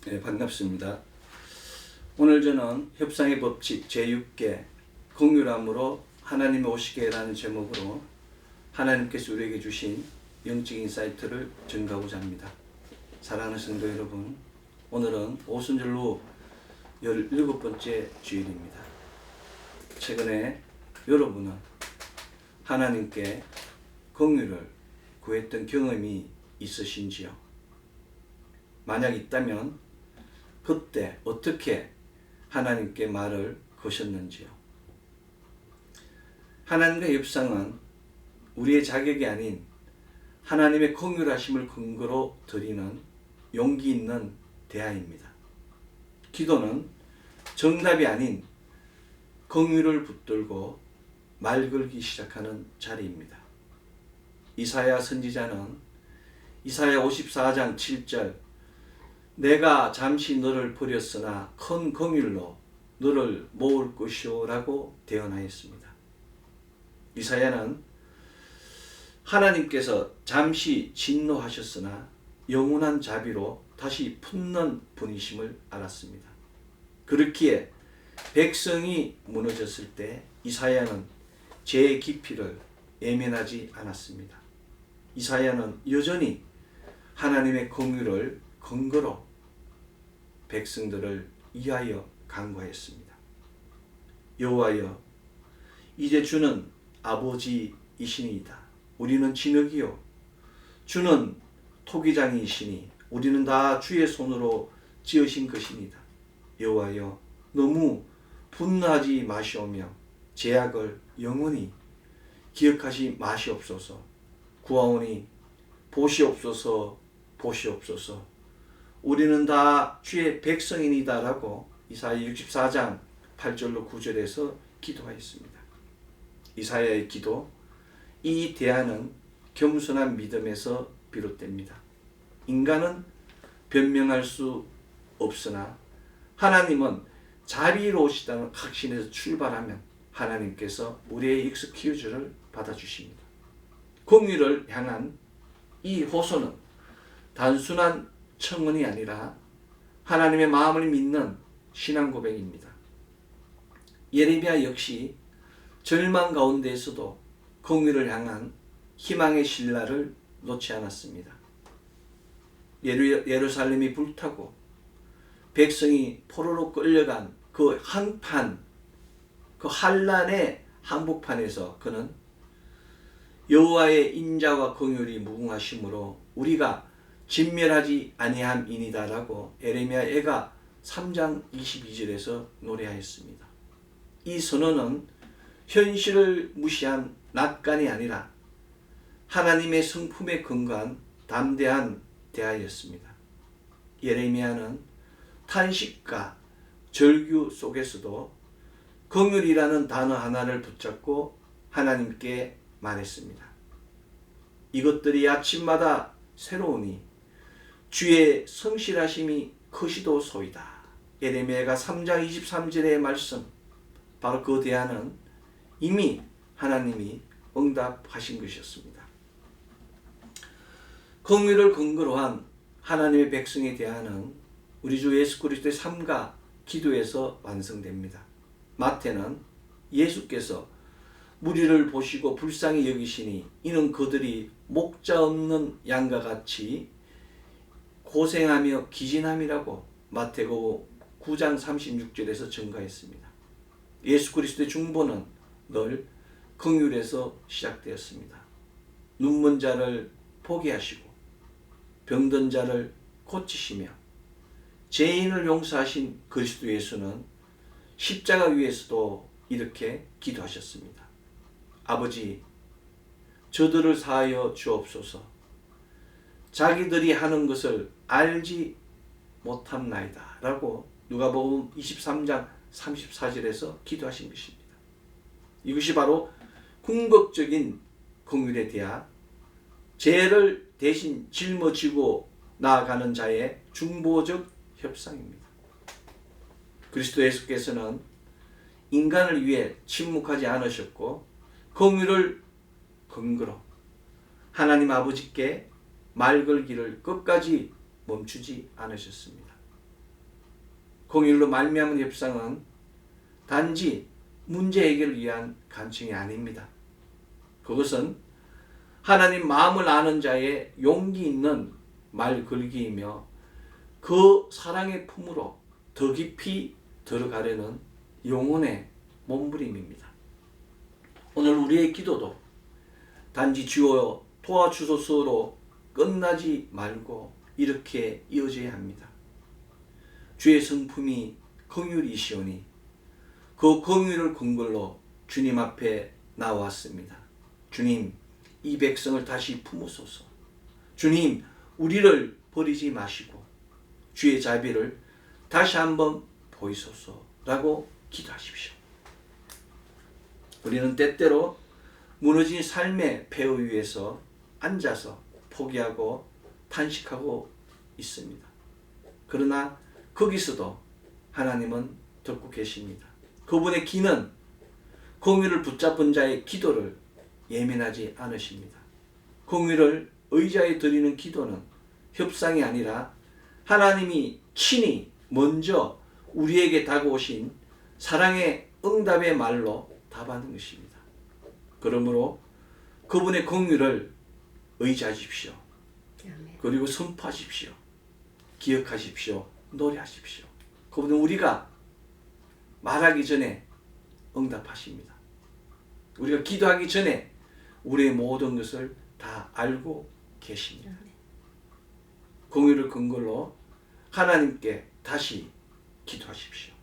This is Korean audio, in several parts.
네, 반갑습니다. 오늘 저는 협상의 법칙 제6개 긍휼함으로 하나님이 오시게라는 제목으로 하나님께서 우리에게 주신 영적 인사이트를 전가하고자 합니다. 사랑하는 성도 여러분, 오늘은 오순절로 17번째 주일입니다. 최근에 여러분은 하나님께 긍휼을 구했던 경험이 있으신지요? 만약 있다면 그때 어떻게 하나님께 말을 거셨는지요? 하나님과 협상은 우리의 자격이 아닌 하나님의 긍휼하심을 근거로 드리는 용기 있는 대화입니다. 기도는 정답이 아닌 긍휼을 붙들고 말 걸기 시작하는 자리입니다. 이사야 선지자는 이사야 54장 7절 내가 잠시 너를 버렸으나 큰 긍휼로 너를 모을 것이오 라고 대언하였습니다. 이사야는 하나님께서 잠시 진노하셨으나 영원한 자비로 다시 품는 분이심을 알았습니다. 그렇기에 백성이 무너졌을 때 이사야는 죄의 깊이를 외면하지 않았습니다. 이사야는 여전히 하나님의 긍휼을 근거로 백성들을 위하여 간구하였습니다. 여호와여, 이제 주는 아버지이시니이다. 우리는 진흙이요 주는 토기장이시니 우리는 다 주의 손으로 지으신 것이니이다. 여호와여, 너무 분노하지 마시오며 죄악을 영원히 기억하지 마시옵소서. 구하오니 보시옵소서, 보시옵소서. 우리는 다 주의 백성이니다 라고 이사야 64장 8절로 9절에서 기도하였습니다. 이사야의 기도, 이 대화는 겸손한 믿음에서 비롯됩니다. 인간은 변명할 수 없으나 하나님은 자비로우시다는 확신에서 출발하면 하나님께서 우리의 익스큐즈를 받아주십니다. 긍휼을 향한 이 호소는 단순한 청원이 아니라 하나님의 마음을 믿는 신앙 고백입니다. 예레미야 역시 절망 가운데에서도 긍휼을 향한 희망의 신라를 놓지 않았습니다. 예루살렘이 불타고 백성이 포로로 끌려간 그 한판, 그 환란의 한복판에서 그는 여호와의 인자와 긍휼이 무궁하심으로 우리가 진멸하지 아니함이니이다 라고 예레미야가 3장 22절에서 노래하였습니다. 이 선언은 현실을 무시한 낙관이 아니라 하나님의 성품에 근거한 담대한 대화였습니다. 예레미야는 탄식과 절규 속에서도 긍휼이라는 단어 하나를 붙잡고 하나님께 말했습니다. 이것들이 아침마다 새로우니 주의 성실하심이 크시도소이다. 예레미야가 3장 23절의 말씀, 바로 그 대화는 이미 하나님이 응답하신 것이었습니다. 긍휼을 근거로 한 하나님의 백성의 대화는 우리 주 예수 그리스도의 삶과 기도에서 완성됩니다. 마태는 예수께서 무리를 보시고 불쌍히 여기시니 이는 그들이 목자 없는 양과 같이 고생하며 기진함이라고 마태복음 9장 36절에서 증가했습니다. 예수 그리스도의 중보는 늘 긍휼에서 시작되었습니다. 눈먼 자를 보게 하시고 병든 자를 고치시며 죄인을 용서하신 그리스도 예수는 십자가 위에서도 이렇게 기도하셨습니다. 아버지, 저들을 사하여 주옵소서. 자기들이 하는 것을 알지 못함나이다 라고 누가복음 23장 34절에서 기도하신 것입니다. 이것이 바로 궁극적인 긍휼에 대한 죄를 대신 짊어지고 나아가는 자의 중보적 협상입니다. 그리스도 예수께서는 인간을 위해 침묵하지 않으셨고 긍휼을 근거로 하나님 아버지께 말 걸기를 끝까지 멈추지 않으셨습니다. 공의로 말미암은 협상은 단지 문제 해결을 위한 간청이 아닙니다. 그것은 하나님 마음을 아는 자의 용기 있는 말 걸기이며 그 사랑의 품으로 더 깊이 들어가려는 영혼의 몸부림입니다. 오늘 우리의 기도도 단지 주여 도와주소서로 끝나지 말고 이렇게 이어져야 합니다. 주의 성품이 긍휼이시오니 그 긍휼을 근거로 주님 앞에 나왔습니다. 주님, 이 백성을 다시 품으소서. 주님, 우리를 버리지 마시고 주의 자비를 다시 한번 보이소서라고 기도하십시오. 우리는 때때로 무너진 삶의 폐허 위에서 앉아서 포기하고 탄식하고 있습니다. 그러나 거기서도 하나님은 듣고 계십니다. 그분의 귀는 공의를 붙잡은 자의 기도를 예민하지 않으십니다. 공의를 의자에 드리는 기도는 협상이 아니라 하나님이 친히 먼저 우리에게 다가오신 사랑의 응답의 말로 답하는 것입니다. 그러므로 그분의 공의를 의지하십시오. 그리고 선포하십시오. 기억하십시오. 노래하십시오. 그분은 우리가 말하기 전에 응답하십니다. 우리가 기도하기 전에 우리의 모든 것을 다 알고 계십니다. 공의를 근거로 하나님께 다시 기도하십시오.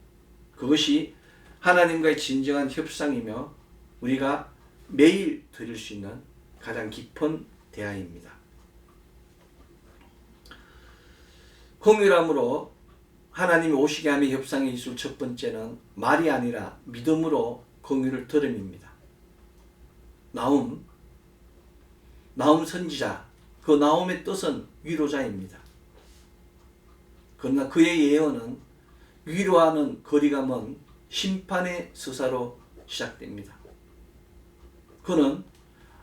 그것이 하나님과의 진정한 협상이며 우리가 매일 드릴 수 있는 가장 깊은 대화입니다. 공의함으로 하나님이 오시게 하며 협상에 있을 첫 번째는 말이 아니라 믿음으로 공의를 들음입니다. 나움 선지자, 그 나움의 뜻은 위로자입니다. 그러나 그의 예언은 위로하는 거리가 먼 심판의 서사로 시작됩니다. 그는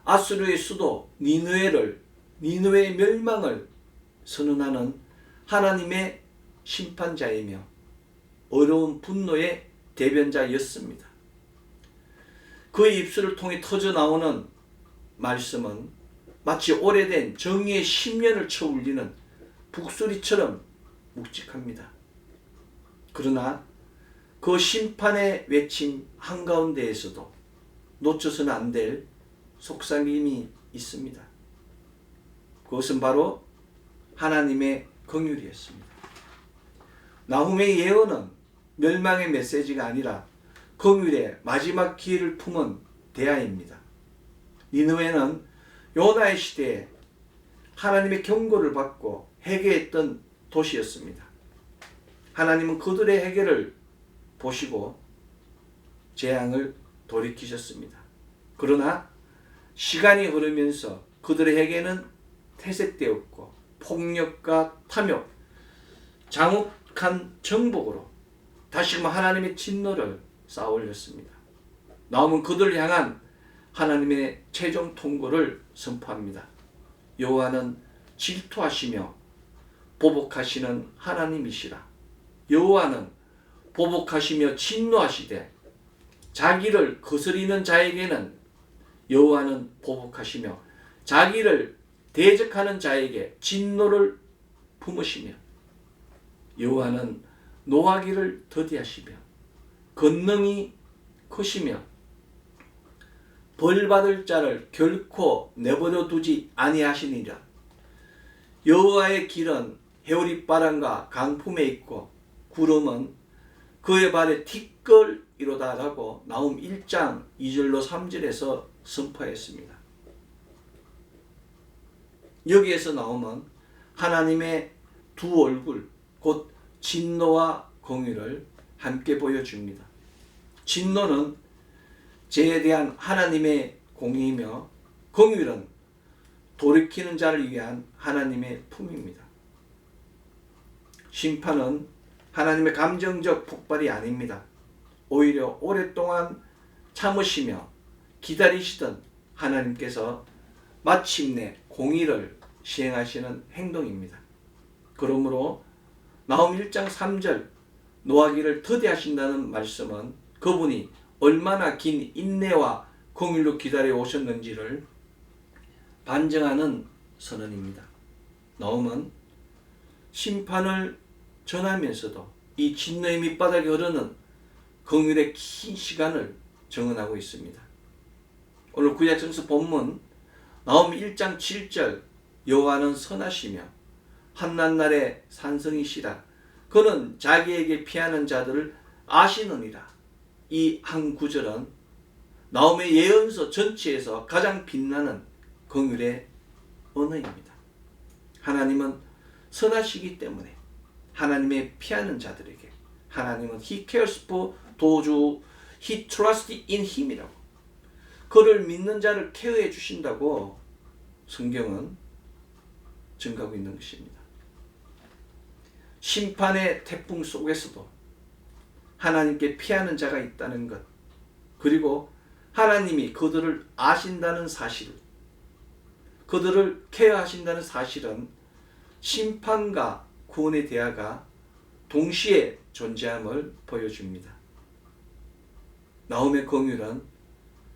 아수르의 수도 니느웨의 멸망을 선언하는 하나님의 심판자이며 어려운 분노의 대변자였습니다. 그의 입술을 통해 터져나오는 말씀은 마치 오래된 정의의 심연을 쳐 울리는 북소리처럼 묵직합니다. 그러나 그 심판의 외침 한가운데에서도 놓쳐서는 안 될 속삭임이 있습니다. 그것은 바로 하나님의 긍휼이었습니다. 나훔의 예언은 멸망의 메시지가 아니라 긍휼의 마지막 기회를 품은 대화입니다. 니느웨는 요나의 시대에 하나님의 경고를 받고 회개했던 도시였습니다. 하나님은 그들의 회개를 보시고 재앙을 돌이키셨습니다. 그러나 시간이 흐르면서 그들의 회개는 퇴색되었고 폭력과 탐욕, 장욱한 정복으로 다시금 하나님의 진노를 쌓아올렸습니다. 나홈은 그들을 향한 하나님의 최종 통고를 선포합니다. 여호와는 질투하시며 보복하시는 하나님이시라. 여호와는 보복하시며 진노하시되 자기를 거스리는 자에게는 여호와는 보복하시며 자기를 대적하는 자에게 진노를 품으시며 여호와는 노하기를 더디하시며 권능이 크시며 벌받을 자를 결코 내버려 두지 아니하시니라. 여호와의 길은 해오리바람과 강품에 있고 구름은 그의 발에 티끌이로다라고 나훔 1장 2절로 3절에서 선포했습니다. 여기에서 나움은 하나님의 두 얼굴, 곧 진노와 공의를 함께 보여줍니다. 진노는 죄에 대한 하나님의 공의이며 공의는 돌이키는 자를 위한 하나님의 품입니다. 심판은 하나님의 감정적 폭발이 아닙니다. 오히려 오랫동안 참으시며 기다리시던 하나님께서 마침내 공의를 시행하시는 행동입니다. 그러므로 나홈 1장 3절 노하기를 더디하신다는 말씀은 그분이 얼마나 긴 인내와 공의로 기다려 오셨는지를 반증하는 선언입니다. 나홈은 심판을 전하면서도 이 진노의 밑바닥에 흐르는 공율의 긴 시간을 정언하고 있습니다. 오늘 구약성서 본문 나홈 1장 7절 여호와는 선하시며 한낱날의 산성이시라 그는 자기에게 피하는 자들을 아시느니라. 이 한 구절은 나홈의 예언서 전체에서 가장 빛나는 공율의 언어입니다. 하나님은 선하시기 때문에 하나님의 피하는 자들에게 하나님은 He cares for those He trusts in Him이라고 그를 믿는 자를 케어해 주신다고 성경은 증가하고 있는 것입니다. 심판의 태풍 속에서도 하나님께 피하는 자가 있다는 것 그리고 하나님이 그들을 아신다는 사실 그들을 케어하신다는 사실은 심판과 구원의 대화가 동시에 존재함을 보여줍니다. 나홈의 공율은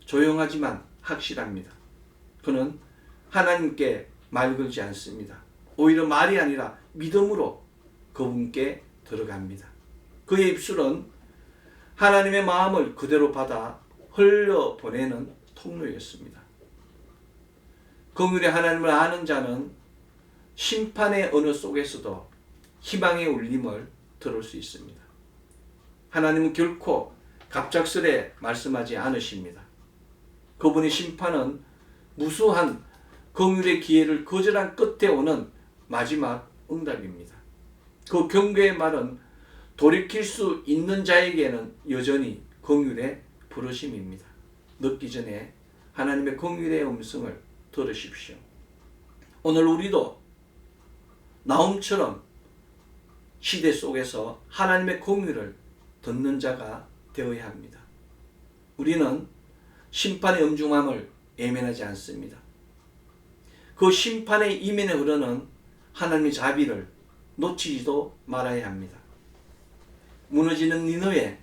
조용하지만 확실합니다. 그는 하나님께 말 걸지 않습니다. 오히려 말이 아니라 믿음으로 그분께 들어갑니다. 그의 입술은 하나님의 마음을 그대로 받아 흘려보내는 통로였습니다. 공율의 하나님을 아는 자는 심판의 언어 속에서도 희망의 울림을 들을 수 있습니다. 하나님은 결코 갑작스레 말씀하지 않으십니다. 그분의 심판은 무수한 공율의 기회를 거절한 끝에 오는 마지막 응답입니다. 그 경고의 말은 돌이킬 수 있는 자에게는 여전히 공율의 부르심입니다. 늦기 전에 하나님의 공율의 음성을 들으십시오. 오늘 우리도 나홈처럼 시대 속에서 하나님의 공율을 듣는 자가 되어야 합니다. 우리는 심판의 엄중함을 외면하지 않습니다. 그 심판의 이면에 흐르는 하나님의 자비를 놓치지도 말아야 합니다. 무너지는 니느웨,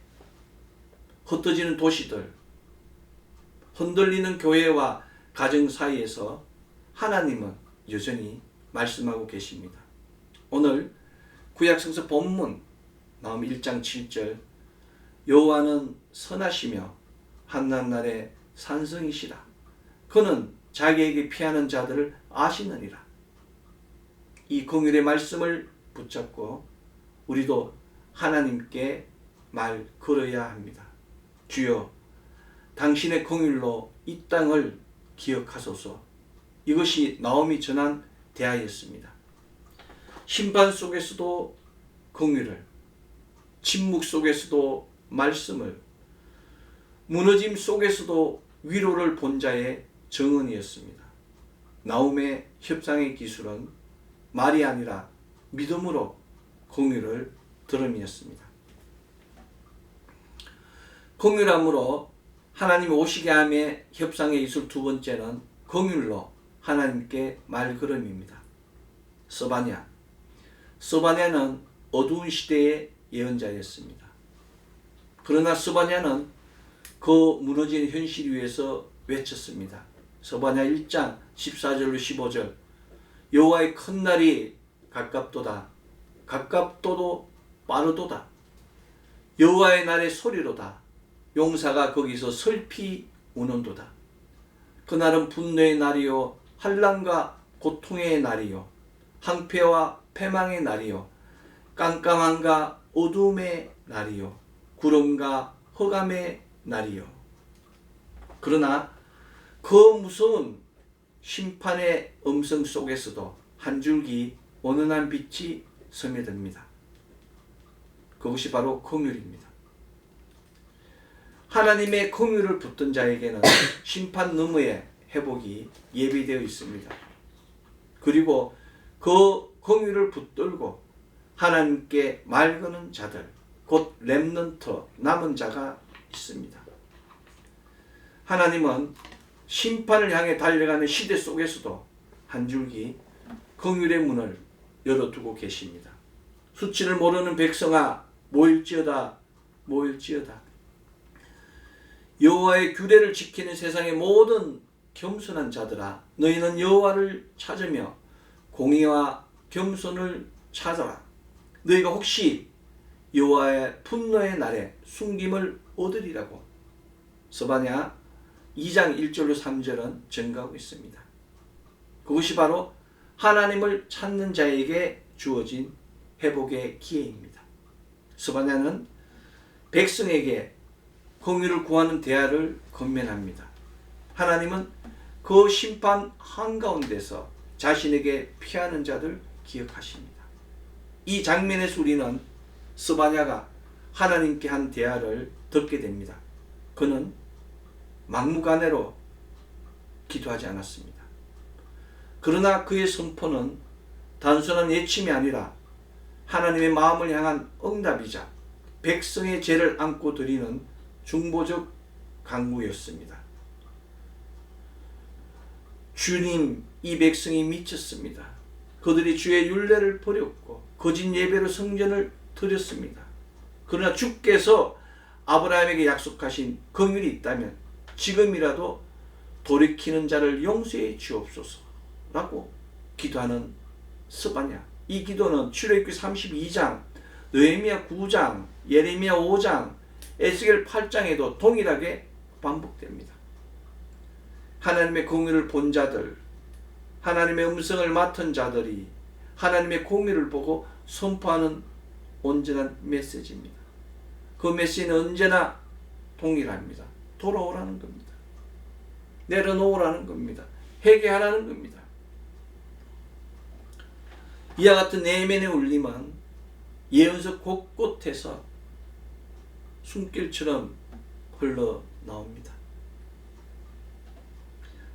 흩어지는 도시들, 흔들리는 교회와 가정 사이에서 하나님은 여전히 말씀하고 계십니다. 오늘 구약성서 본문 나홈 1장 7절 여호와는 선하시며 한낱날의 산성이시라 그는 자기에게 피하는 자들을 아시느니라. 이 공율의 말씀을 붙잡고 우리도 하나님께 말 걸어야 합니다. 주여 당신의 공율로 이 땅을 기억하소서. 이것이 나홈이 전한 대화였습니다. 심판 속에서도 공율을, 침묵 속에서도 말씀을, 무너짐 속에서도 위로를 본 자의 정언이었습니다. 나홈의 협상의 기술은 말이 아니라 믿음으로 공율을 들음이었습니다. 공율함으로 하나님 오시게 함의 협상의 기술 두 번째는 공율로 하나님께 말 걸음입니다. 스바냐는 어두운 시대의 예언자였습니다. 그러나 스바냐는 그 무너진 현실 위에서 외쳤습니다. 스바냐 1장 14절로 15절 여호와의 큰 날이 가깝도다. 가깝도도 빠르도다. 여호와의 날의 소리로다. 용사가 거기서 슬피 우는도다. 그날은 분노의 날이요 환난과 고통의 날이요 항폐와 패망의 날이요 깜깜함과 어둠의 날이요 구름과 흑암의 날이요. 그러나 그 무서운 심판의 음성 속에서도 한 줄기 온연한 빛이 스며듭니다. 그것이 바로 공율입니다. 하나님의 공율을 붙든 자에게는 심판 너머의 회복이 예비되어 있습니다. 그리고 그 공율을 붙들고 하나님께 말 거는 자들, 곧 렘넌트, 남은 자가 있습니다. 하나님은 심판을 향해 달려가는 시대 속에서도 한 줄기 공율의 문을 열어두고 계십니다. 수치를 모르는 백성아 모일지어다 모일지어다. 여호와의 규례를 지키는 세상의 모든 겸손한 자들아, 너희는 여호와를 찾으며 공의와 겸손을 찾아라. 너희가 혹시 여호와의 분노의 날에 숨김을 얻으리라고 스바냐 2장 1절로 3절은 증가하고 있습니다. 그것이 바로 하나님을 찾는 자에게 주어진 회복의 기회입니다. 스바냐는 백성에게 공의를 구하는 대화를 건면합니다. 하나님은 그 심판 한가운데서 자신에게 피하는 자들 기억하십니다. 이 장면에서 우리는 스바냐가 하나님께 한 대화를 듣게 됩니다. 그는 막무가내로 기도하지 않았습니다. 그러나 그의 선포는 단순한 예침이 아니라 하나님의 마음을 향한 응답이자 백성의 죄를 안고 드리는 중보적 간구였습니다. 주님, 이 백성이 미쳤습니다. 그들이 주의 율례를 버렸고 거짓 예배로 성전을 드렸습니다. 그러나 주께서 아브라함에게 약속하신 긍휼이 있다면 지금이라도 돌이키는 자를 용서해 주옵소서라고 기도하는 스바냐. 이 기도는 출애굽기 32장, 느헤미야 9장, 예레미야 5장, 에스겔 8장에도 동일하게 반복됩니다. 하나님의 공의를 본 자들, 하나님의 음성을 맡은 자들이 하나님의 공의를 보고 선포하는 온전한 메시지입니다. 그 메시지는 언제나 동일합니다. 돌아오라는 겁니다. 내려놓으라는 겁니다. 회개하라는 겁니다. 이와 같은 내면의 울림은 예언서 곳곳에서 숨길처럼 흘러나옵니다.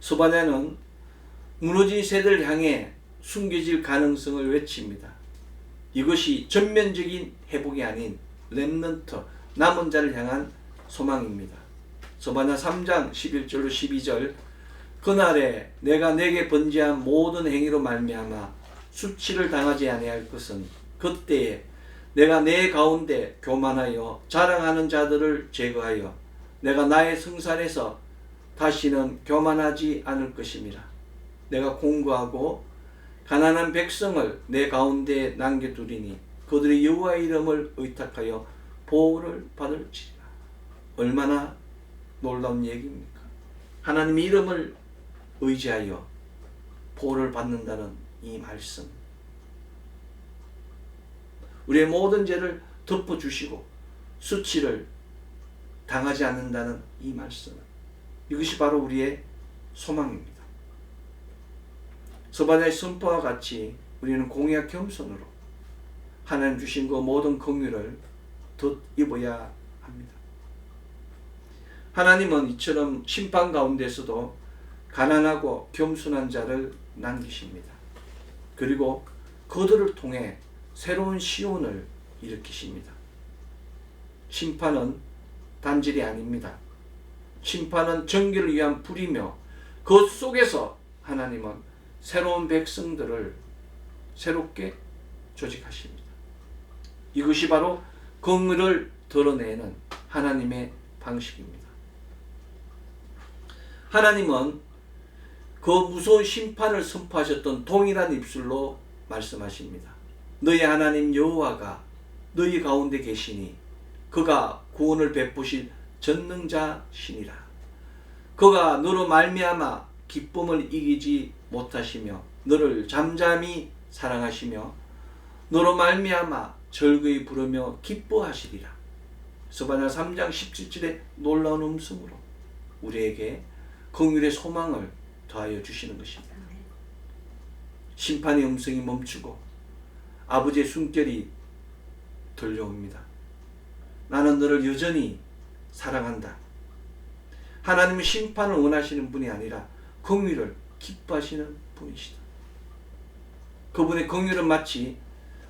스바냐는 무너진 세대를 향해 숨겨질 가능성을 외칩니다. 이것이 전면적인 회복이 아닌 렘넌트, 남은 자를 향한 소망입니다. 스바냐 3장 11절로 12절 그날에 내가 내게 번제한 모든 행위로 말미암아 수치를 당하지 아니할 것은 그때에 내가 내 가운데 교만하여 자랑하는 자들을 제거하여 내가 나의 성산에서 다시는 교만하지 않을 것임이라. 내가 공고하고 가난한 백성을 내 가운데 남겨두리니 그들이 여호와의 이름을 의탁하여 보호를 받을지라. 얼마나 놀라운 얘기입니까? 하나님의 이름을 의지하여 보호를 받는다는 이 말씀. 우리의 모든 죄를 덮어주시고 수치를 당하지 않는다는 이 말씀. 이것이 바로 우리의 소망입니다. 스바냐의 선포와 같이 우리는 공의와 겸손으로 하나님 주신 그 모든 긍휼을 덧입어야 합니다. 하나님은 이처럼 심판 가운데서도 가난하고 겸손한 자를 남기십니다. 그리고 그들을 통해 새로운 시온을 일으키십니다. 심판은 단절이 아닙니다. 심판은 정결을 위한 불이며 그 속에서 하나님은 새로운 백성들을 새롭게 조직하십니다. 이것이 바로 긍휼을 드러내는 하나님의 방식입니다. 하나님은 그 무서운 심판을 선포하셨던 동일한 입술로 말씀하십니다. 너희 하나님 여호와가 너희 가운데 계시니 그가 구원을 베푸실 전능자시니라. 그가 너로 말미암아 기쁨을 이기지 못하시며 너를 잠잠히 사랑하시며 너로 말미암아 절거히 부르며 기뻐하시리라. 스바냐 3장 17절의 놀라운 음성으로 우리에게 긍휼의 소망을 더하여 주시는 것입니다. 심판의 음성이 멈추고 아버지의 숨결이 들려옵니다. 나는 너를 여전히 사랑한다. 하나님은 심판을 원하시는 분이 아니라 긍휼을 기뻐하시는 분이시다. 그분의 긍휼은 마치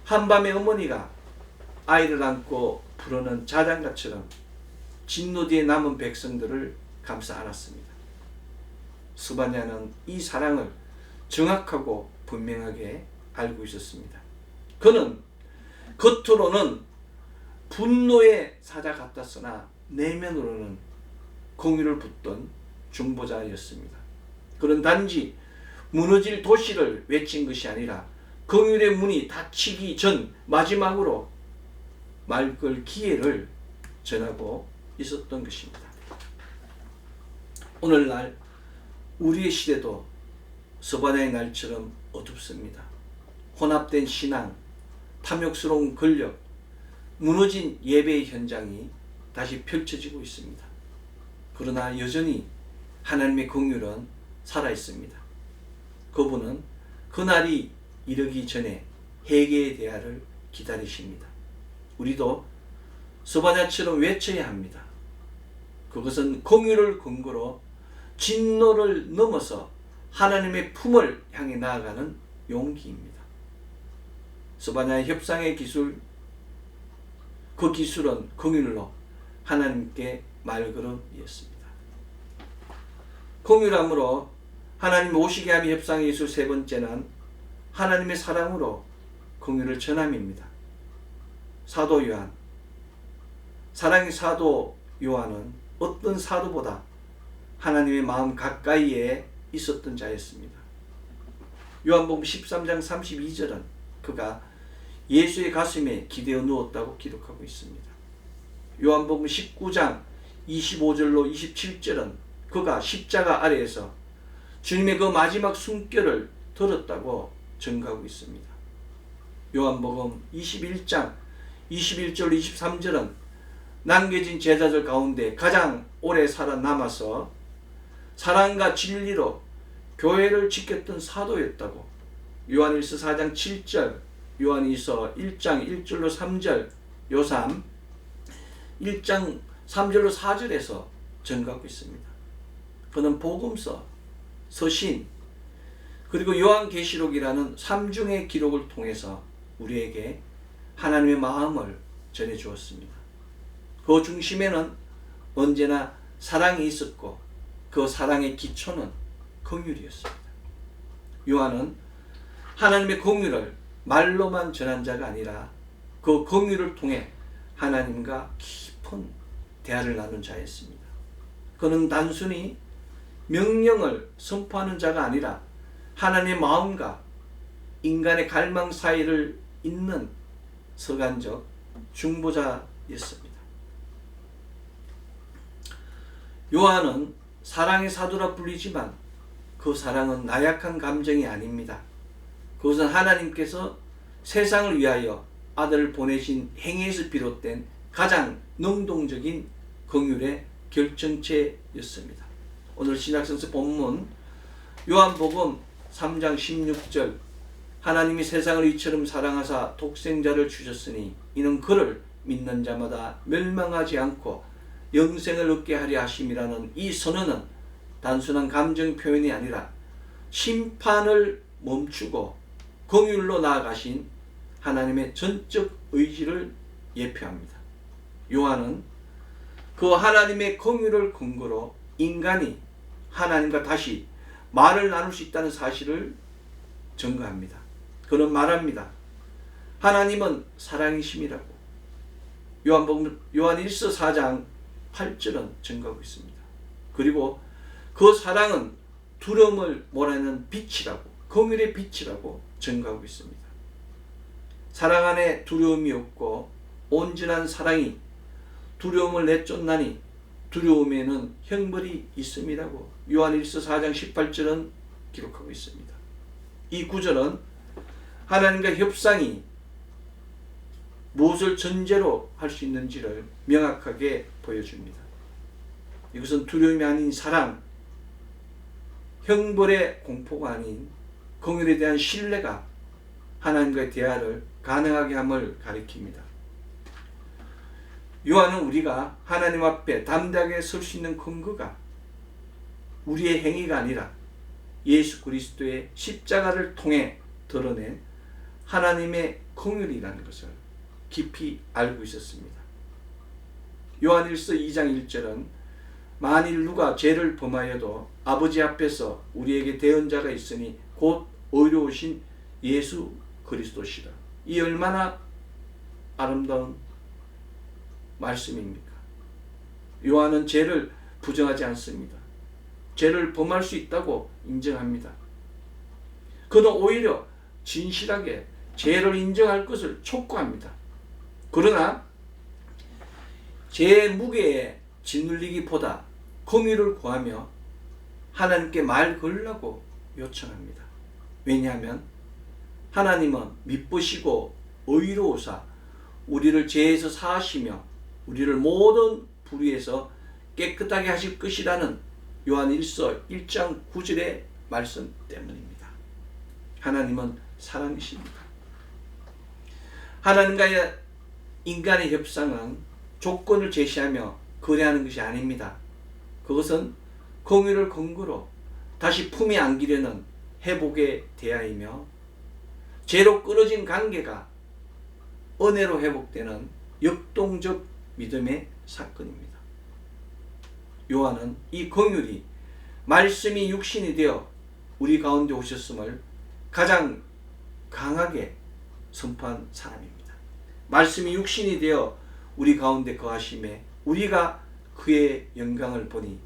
한밤의 어머니가 아이를 안고 부르는 자장가처럼 진노 뒤에 남은 백성들을 감싸 안았습니다. 스바냐는 이 사랑을 정확하고 분명하게 알고 있었습니다. 그는 겉으로는 분노의 사자 같았으나 내면으로는 공의를 붙던 중보자였습니다. 그런 단지 무너질 도시를 외친 것이 아니라 긍휼의 문이 닫히기 전 마지막으로 말 걸 기회를 전하고 있었던 것입니다. 오늘날 우리의 시대도 스바냐의 날처럼 어둡습니다. 혼합된 신앙, 탐욕스러운 권력, 무너진 예배의 현장이 다시 펼쳐지고 있습니다. 그러나 여전히 하나님의 긍휼은 살아있습니다. 그분은 그날이 이르기 전에 회개의 대화를 기다리십니다. 우리도 스바냐처럼 외쳐야 합니다. 그것은 긍휼을 근거로 진노를 넘어서 하나님의 품을 향해 나아가는 용기입니다. 스바냐의 협상의 기술, 그 기술은 긍휼로 하나님께 말걸음이었습니다. 긍휼함으로 하나님 오시게 함이 협상의 기술 세 번째는 하나님의 사랑으로 긍휼을 전함입니다. 사도 요한, 사랑의 사도 요한은 어떤 사도보다 하나님의 마음 가까이에 있었던 자였습니다. 요한복음 13장 32절은 그가 예수의 가슴에 기대어 누웠다고 기록하고 있습니다. 요한복음 19장 25절로 27절은 그가 십자가 아래에서 주님의 그 마지막 숨결을 들었다고 증거하고 있습니다. 요한복음 21장 21절 23절은 남겨진 제자들 가운데 가장 오래 살아남아서 사랑과 진리로 교회를 지켰던 사도였다고 요한일서 4장 7절, 요한일서 1장 1절로 3절, 요삼 1장 3절로 4절에서 증거하고 있습니다. 그는 복음서, 서신, 그리고 요한계시록이라는 3중의 기록을 통해서 우리에게 하나님의 마음을 전해주었습니다. 그 중심에는 언제나 사랑이 있었고 그 사랑의 기초는 긍휼이었습니다. 요한은 하나님의 긍휼을 말로만 전한 자가 아니라 그 긍휼을 통해 하나님과 깊은 대화를 나눈 자였습니다. 그는 단순히 명령을 선포하는 자가 아니라 하나님의 마음과 인간의 갈망 사이를 잇는 서간적 중보자였습니다. 요한은 사랑의 사도라 불리지만 그 사랑은 나약한 감정이 아닙니다. 그것은 하나님께서 세상을 위하여 아들을 보내신 행위에서 비롯된 가장 능동적인 긍휼의 결정체였습니다. 오늘 신약성서 본문 요한복음 3장 16절 하나님이 세상을 이처럼 사랑하사 독생자를 주셨으니 이는 그를 믿는 자마다 멸망하지 않고 영생을 얻게 하려 하심이라는 이 선언은 단순한 감정 표현이 아니라 심판을 멈추고 긍휼로 나아가신 하나님의 전적 의지를 예표합니다. 요한은 그 하나님의 긍휼을 근거로 인간이 하나님과 다시 말을 나눌 수 있다는 사실을 증거합니다. 그는 말합니다. 하나님은 사랑이심이라고. 요한일서 4장 8절은 증거하고 있습니다. 그리고 그 사랑은 두려움을 몰아내는 빛이라고, 긍휼의 빛이라고 증거하고 있습니다. 사랑 안에 두려움이 없고 온전한 사랑이 두려움을 내쫓나니 두려움에는 형벌이 있음이라고 요한일서 4장 18절은 기록하고 있습니다. 이 구절은 하나님과 협상이 무엇을 전제로 할 수 있는지를 명확하게 보여줍니다. 이것은 두려움이 아닌 사랑, 형벌의 공포가 아닌 긍휼에 대한 신뢰가 하나님과의 대화를 가능하게 함을 가리킵니다. 요한은 우리가 하나님 앞에 담대하게 설 수 있는 근거가 우리의 행위가 아니라 예수 그리스도의 십자가를 통해 드러낸 하나님의 긍휼이라는 것을 깊이 알고 있었습니다. 요한일서 2장 1절은 만일 누가 죄를 범하여도 아버지 앞에서 우리에게 대언자가 있으니 곧 의로우신 예수 그리스도시라. 이 얼마나 아름다운 말씀입니까? 요한은 죄를 부정하지 않습니다. 죄를 범할 수 있다고 인정합니다. 그는 오히려 진실하게 죄를 인정할 것을 촉구합니다. 그러나 죄의 무게에 짓눌리기보다 공의를 구하며 하나님께 말 걸라고 요청합니다. 왜냐하면 하나님은 미쁘시고 의로우사 우리를 죄에서 사하시며 우리를 모든 불의에서 깨끗하게 하실 것이라는 요한 1서 1장 9절의 말씀 때문입니다. 하나님은 사랑이십니다. 하나님과의 인간의 협상은 조건을 제시하며 거래하는 것이 아닙니다. 그것은 공의를 근거로 다시 품에 안기려는 회복의 대화이며 죄로 끊어진 관계가 은혜로 회복되는 역동적 믿음의 사건입니다. 요한은 이 긍휼이 말씀이 육신이 되어 우리 가운데 오셨음을 가장 강하게 선포한 사람입니다. 말씀이 육신이 되어 우리 가운데 거하심에 우리가 그의 영광을 보니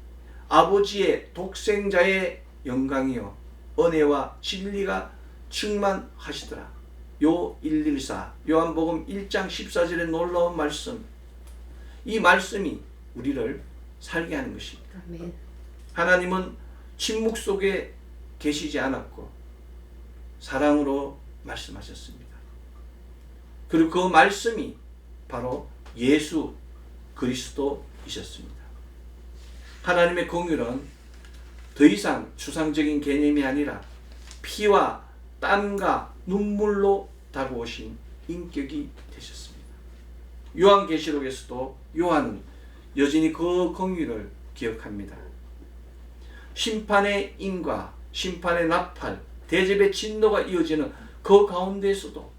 아버지의 독생자의 영광이요 은혜와 진리가 충만하시더라. 요 114 요한복음 1장 14절의 놀라운 말씀, 이 말씀이 우리를 살게 하는 것입니다. 아멘. 하나님은 침묵 속에 계시지 않았고 사랑으로 말씀하셨습니다. 그리고 그 말씀이 바로 예수 그리스도이셨습니다. 하나님의 긍휼은 더 이상 추상적인 개념이 아니라 피와 땀과 눈물로 다가오신 인격이 되셨습니다. 요한계시록에서도 요한은 여전히 그 긍휼을 기억합니다. 심판의 인과 심판의 나팔, 대접의 진노가 이어지는 그 가운데에서도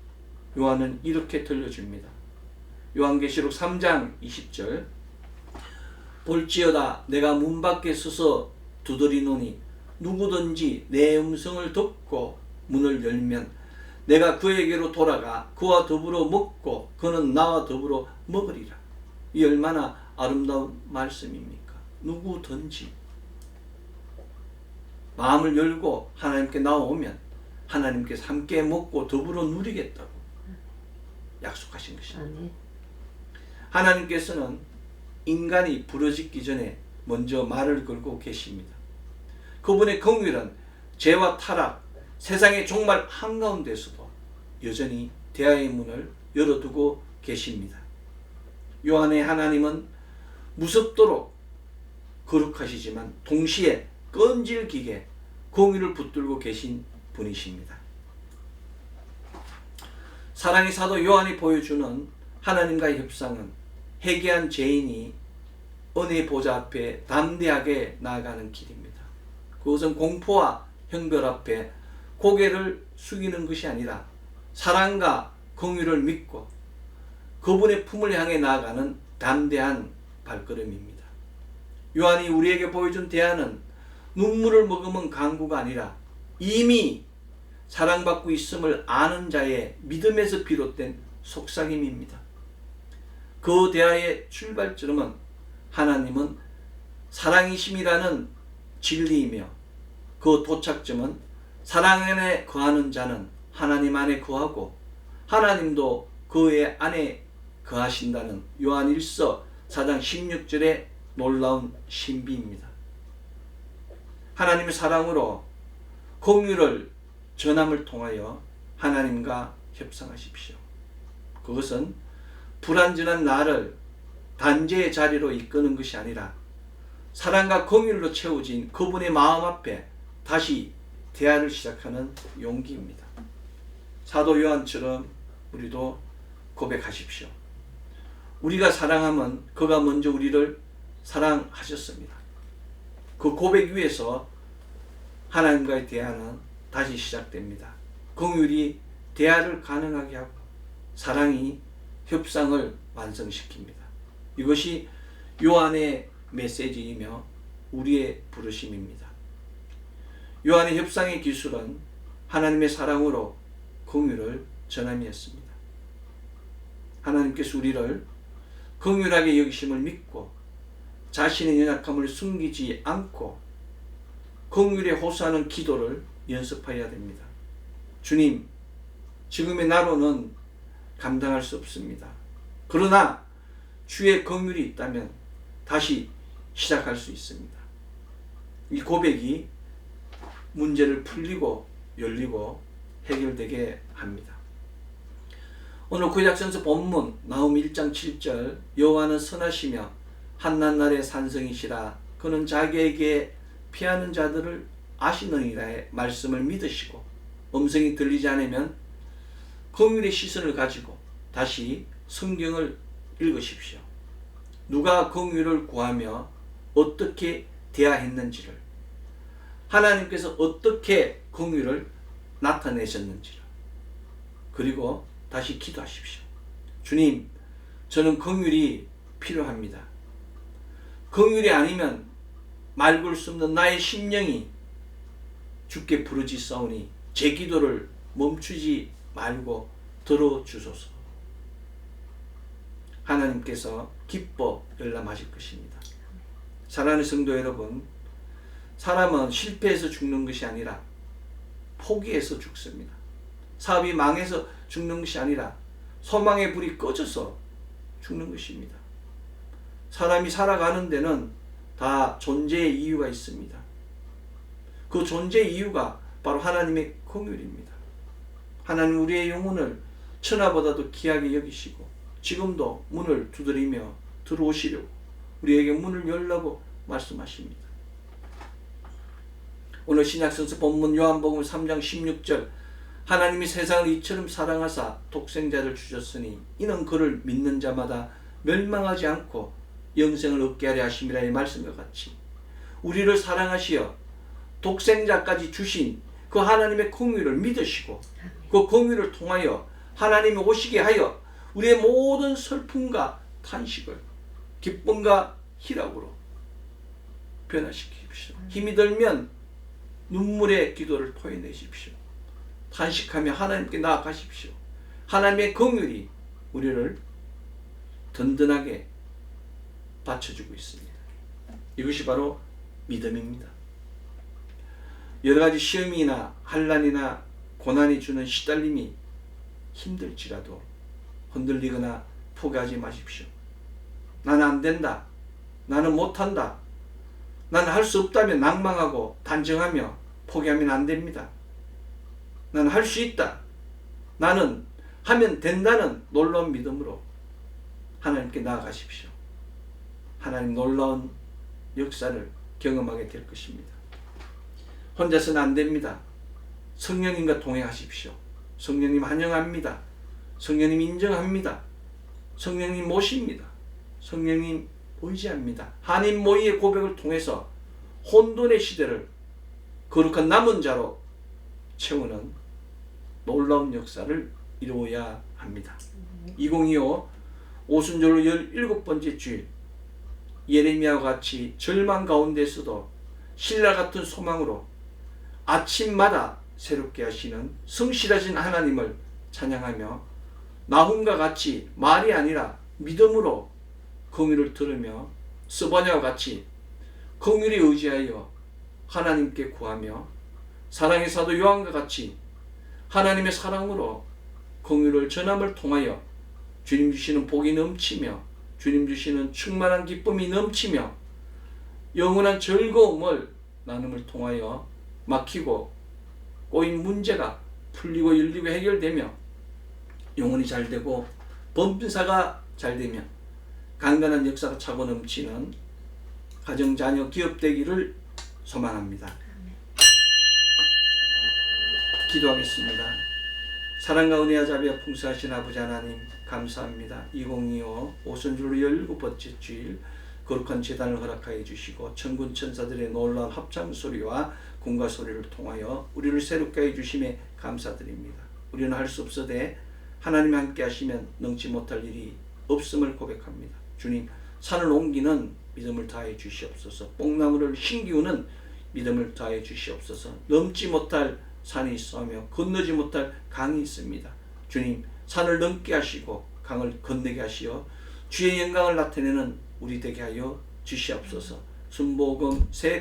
요한은 이렇게 들려줍니다. 요한계시록 3장 20절 볼지어다 내가 문 밖에 서서 두드리노니 누구든지 내 음성을 듣고 문을 열면 내가 그에게로 돌아가 그와 더불어 먹고 그는 나와 더불어 먹으리라. 이 얼마나 아름다운 말씀입니까? 누구든지 마음을 열고 하나님께 나오면 하나님께서 함께 먹고 더불어 누리겠다고 약속하신 것입니다. 하나님께서는 인간이 부러지기 전에 먼저 말을 걸고 계십니다. 그분의 긍휼은 죄와 타락, 세상의 종말 한가운데서도 여전히 대화의 문을 열어두고 계십니다. 요한의 하나님은 무섭도록 거룩하시지만 동시에 끈질기게 공의를 붙들고 계신 분이십니다. 사랑의 사도 요한이 보여주는 하나님과의 협상은 회개한 죄인이 은혜의 보좌 앞에 담대하게 나아가는 길입니다. 그것은 공포와 형벌 앞에 고개를 숙이는 것이 아니라 사랑과 긍휼을 믿고 그분의 품을 향해 나아가는 담대한 발걸음입니다. 요한이 우리에게 보여준 대화는 눈물을 머금은 강구가 아니라 이미 사랑받고 있음을 아는 자의 믿음에서 비롯된 속삭임입니다. 그 대화의 출발점은 하나님은 사랑이심이라는 진리이며 그 도착점은 사랑 안에 거하는 자는 하나님 안에 거하고 하나님도 그의 안에 거하신다는 요한 1서 4장 16절의 놀라운 신비입니다. 하나님의 사랑으로 긍휼을 전함을 통하여 하나님과 협상하십시오. 그것은 불완전한 나를 단죄의 자리로 이끄는 것이 아니라 사랑과 긍휼로 채워진 그분의 마음 앞에 다시 대화를 시작하는 용기입니다. 사도 요한처럼 우리도 고백하십시오. 우리가 사랑하면 그가 먼저 우리를 사랑하셨습니다. 그 고백 위에서 하나님과의 대화는 다시 시작됩니다. 긍휼이 대화를 가능하게 하고 사랑이 협상을 완성시킵니다. 이것이 요한의 메시지이며 우리의 부르심입니다. 요한의 협상의 기술은 하나님의 사랑으로 긍휼을 전함이었습니다. 하나님께서 우리를 긍휼하게 여기심을 믿고 자신의 연약함을 숨기지 않고 긍휼에 호소하는 기도를 연습해야 됩니다. 주님, 지금의 나로는 감당할 수 없습니다. 그러나 주의 긍휼이 있다면 다시 시작할 수 있습니다. 이 고백이 문제를 풀리고 열리고 해결되게 합니다. 오늘 구약성서 본문 나훔 1장 7절 여호와는 선하시며 한낱날의 산성이시라 그는 자기에게 피하는 자들을 아시느니라의 말씀을 믿으시고 음성이 들리지 않으면 긍휼의 시선을 가지고 다시 성경을 읽으십시오. 누가 긍휼을 구하며 어떻게 대하했는지를, 하나님께서 어떻게 긍휼을 나타내셨는지를, 그리고 다시 기도하십시오. 주님, 저는 긍휼이 필요합니다. 긍휼이 아니면 말 걸 수 없는 나의 심령이 주께 부르짖사오니 제 기도를 멈추지 말고 들어주소서. 하나님께서 기뻐 열람하실 것입니다. 사랑하는 성도 여러분, 사람은 실패해서 죽는 것이 아니라 포기해서 죽습니다. 사업이 망해서 죽는 것이 아니라 소망의 불이 꺼져서 죽는 것입니다. 사람이 살아가는 데는 다 존재의 이유가 있습니다. 그 존재의 이유가 바로 하나님의 긍휼입니다. 하나님 우리의 영혼을 천하보다도 귀하게 여기시고 지금도 문을 두드리며 들어오시려고 우리에게 문을 열라고 말씀하십니다. 오늘 신약성서 본문 요한복음 3장 16절 하나님이 세상을 이처럼 사랑하사 독생자를 주셨으니 이는 그를 믿는 자마다 멸망하지 않고 영생을 얻게 하려 하심이라의 말씀과 같이 우리를 사랑하시어 독생자까지 주신 그 하나님의 긍휼을 믿으시고 그 긍휼을 통하여 하나님이 오시게 하여 우리의 모든 슬픔과 탄식을 기쁨과 희락으로 변화시키십시오. 힘이 들면 눈물의 기도를 토해내십시오. 탄식하며 하나님께 나아가십시오. 하나님의 긍휼이 우리를 든든하게 받쳐주고 있습니다. 이것이 바로 믿음입니다. 여러가지 시험이나 환난이나 고난이 주는 시달림이 힘들지라도 흔들리거나 포기하지 마십시오. 나는 안 된다. 나는 못한다. 나는 할 수 없다며 낭망하고 단정하며 포기하면 안 됩니다. 나는 할 수 있다. 나는 하면 된다는 놀라운 믿음으로 하나님께 나아가십시오. 하나님 놀라운 역사를 경험하게 될 것입니다. 혼자서는 안 됩니다. 성령님과 동행하십시오. 성령님 환영합니다. 성령님 인정합니다. 성령님 모십니다. 성령님 의지합니다. 한인 모의의 고백을 통해서 혼돈의 시대를 거룩한 남은 자로 채우는 놀라운 역사를 이루어야 합니다. 2025 오순절로 17번째 주일 예레미야와 같이 절망 가운데서도 신라 같은 소망으로 아침마다 새롭게 하시는 성실하신 하나님을 찬양하며 나훔과 같이 말이 아니라 믿음으로 긍휼을 들으며 스바냐와 같이 긍휼에 의지하여 하나님께 구하며 사랑의 사도 요한과 같이 하나님의 사랑으로 긍휼을 전함을 통하여 주님 주시는 복이 넘치며 주님 주시는 충만한 기쁨이 넘치며 영원한 즐거움을 나눔을 통하여 막히고 꼬인 문제가 풀리고 열리고 해결되며 영혼이 잘되고 범사가 잘되며 강건한 역사가 차고 넘치는 가정, 자녀, 기업 되기를 소망합니다. 기도하겠습니다. 사랑과 은혜와 자비와 풍성하신 아버지 하나님 감사합니다. 2025 오순절로 17번째 주일 거룩한 제단을 허락하여 주시고 천군 천사들의 놀라운 합창 소리와 군가 소리를 통하여 우리를 새롭게 해주심에 감사드립니다. 우리는 할 수 없으되 하나님 함께 하시면 능치 못할 일이 없음을 고백합니다. 주님, 산을 옮기는 믿음을 다해 주시옵소서. 뽕나무를 심기우는 믿음을 다해 주시옵소서. 넘지 못할 산이 있으며 건너지 못할 강이 있습니다. 주님, 산을 넘게 하시고 강을 건너게 하시어 주의 영광을 나타내는 우리 되게 하여 주시옵소서. 순복음 새